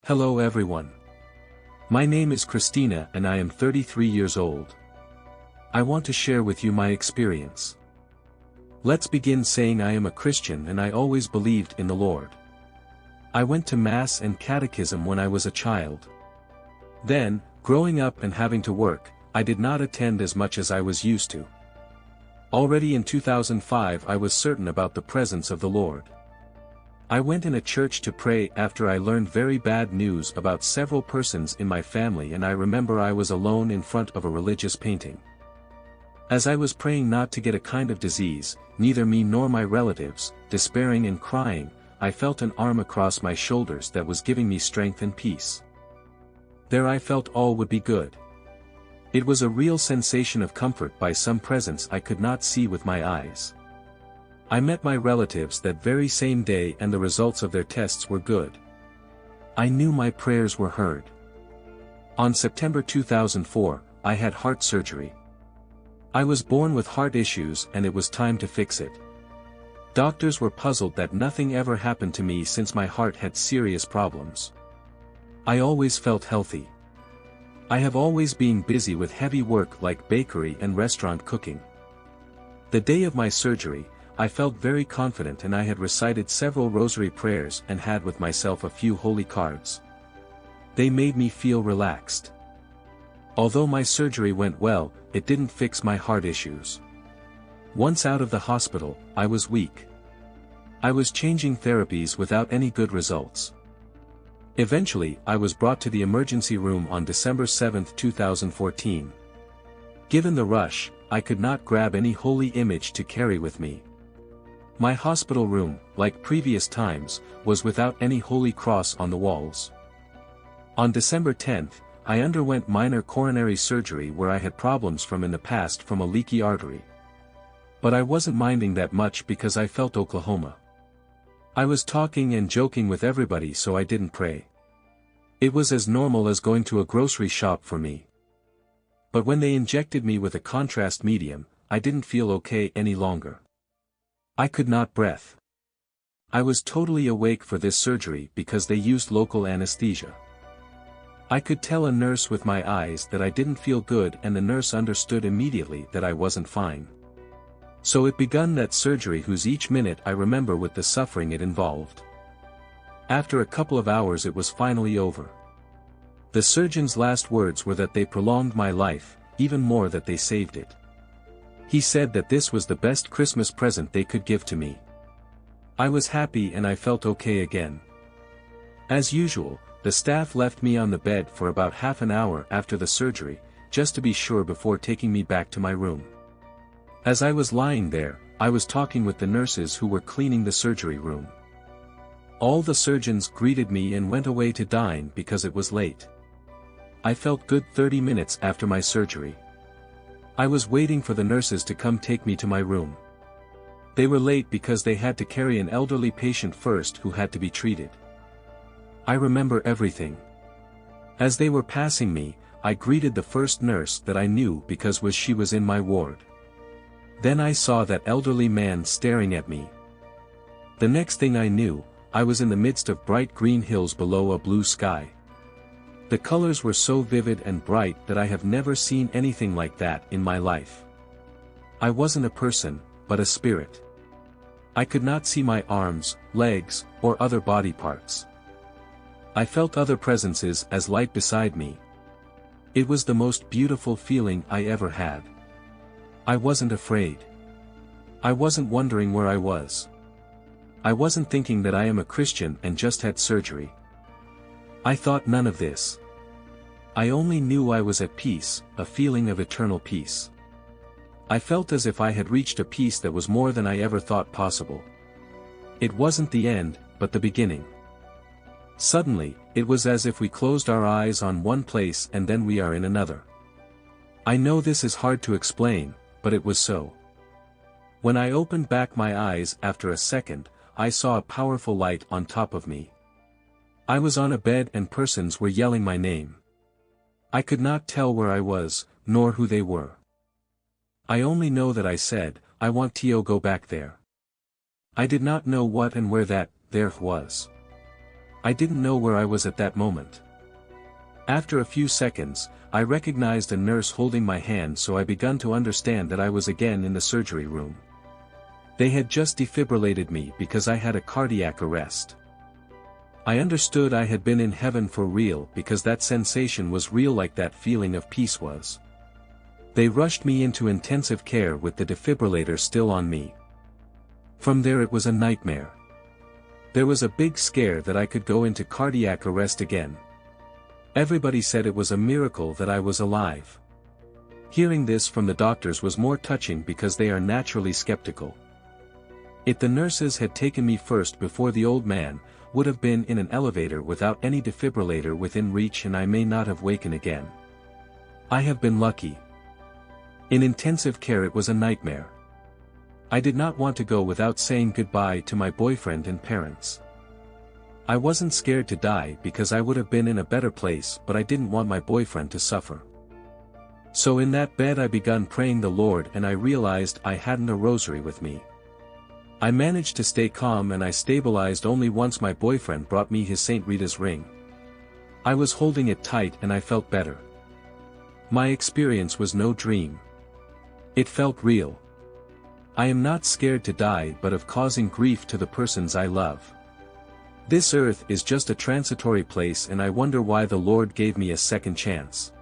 Hello everyone. My name is Christina and I am 33 years old. I want to share with you my experience. Let's begin saying I am a Christian and I always believed in the Lord. I went to Mass and Catechism when I was a child. Then, growing up and having to work, I did not attend as much as I was used to. Already in 2005 I was certain about the presence of the Lord. I went in a church to pray after I learned very bad news about several persons in my family, and I remember I was alone in front of a religious painting. As I was praying not to get a kind of disease, neither me nor my relatives, despairing and crying, I felt an arm across my shoulders that was giving me strength and peace. There I felt all would be good. It was a real sensation of comfort by some presence I could not see with my eyes. I met my relatives that very same day and the results of their tests were good. I knew my prayers were heard. On September 2004, I had heart surgery. I was born with heart issues and it was time to fix it. Doctors were puzzled that nothing ever happened to me since my heart had serious problems. I always felt healthy. I have always been busy with heavy work like bakery and restaurant cooking. The day of my surgery, I felt very confident and I had recited several rosary prayers and had with myself a few holy cards. They made me feel relaxed. Although my surgery went well, it didn't fix my heart issues. Once out of the hospital, I was weak. I was changing therapies without any good results. Eventually, I was brought to the emergency room on December 7, 2014. Given the rush, I could not grab any holy image to carry with me. My hospital room, like previous times, was without any holy cross on the walls. On December 10, I underwent minor coronary surgery where I had problems from in the past from a leaky artery. But I wasn't minding that much because I felt Oklahoma. I was talking and joking with everybody, so I didn't pray. It was as normal as going to a grocery shop for me. But when they injected me with a contrast medium, I didn't feel okay any longer. I could not breathe. I was totally awake for this surgery because they used local anesthesia. I could tell a nurse with my eyes that I didn't feel good, and the nurse understood immediately that I wasn't fine. So it begun that surgery whose each minute I remember with the suffering it involved. After a couple of hours it was finally over. The surgeon's last words were that they prolonged my life, even more that they saved it. He said that this was the best Christmas present they could give to me. I was happy and I felt okay again. As usual, the staff left me on the bed for about half an hour after the surgery, just to be sure before taking me back to my room. As I was lying there, I was talking with the nurses who were cleaning the surgery room. All the surgeons greeted me and went away to dine because it was late. I felt good 30 minutes after my surgery. I was waiting for the nurses to come take me to my room. They were late because they had to carry an elderly patient first who had to be treated. I remember everything. As they were passing me, I greeted the first nurse that I knew because she was in my ward. Then I saw that elderly man staring at me. The next thing I knew, I was in the midst of bright green hills below a blue sky. The colors were so vivid and bright that I have never seen anything like that in my life. I wasn't a person, but a spirit. I could not see my arms, legs, or other body parts. I felt other presences as light beside me. It was the most beautiful feeling I ever had. I wasn't afraid. I wasn't wondering where I was. I wasn't thinking that I am a Christian and just had surgery. I thought none of this. I only knew I was at peace, a feeling of eternal peace. I felt as if I had reached a peace that was more than I ever thought possible. It wasn't the end, but the beginning. Suddenly, it was as if we closed our eyes on one place and then we are in another. I know this is hard to explain, but it was so. When I opened back my eyes after a second, I saw a powerful light on top of me. I was on a bed and persons were yelling my name. I could not tell where I was, nor who they were. I only know that I said, "I want to go back there." I did not know what and where that there was. I didn't know where I was at that moment. After a few seconds, I recognized a nurse holding my hand, so I began to understand that I was again in the surgery room. They had just defibrillated me because I had a cardiac arrest. I understood I had been in heaven for real because that sensation was real, like that feeling of peace was. They rushed me into intensive care with the defibrillator still on me. From there it was a nightmare. There was a big scare that I could go into cardiac arrest again. Everybody said it was a miracle that I was alive. Hearing this from the doctors was more touching because they are naturally skeptical. If the nurses had taken me first before the old man, would have been in an elevator without any defibrillator within reach, and I may not have waken again. I have been lucky. In intensive care it was a nightmare. I did not want to go without saying goodbye to my boyfriend and parents. I wasn't scared to die because I would have been in a better place, but I didn't want my boyfriend to suffer. So in that bed I began praying the Lord, and I realized I hadn't a rosary with me. I managed to stay calm, and I stabilized only once my boyfriend brought me his St. Rita's ring. I was holding it tight and I felt better. My experience was no dream. It felt real. I am not scared to die, but of causing grief to the persons I love. This earth is just a transitory place, and I wonder why the Lord gave me a second chance.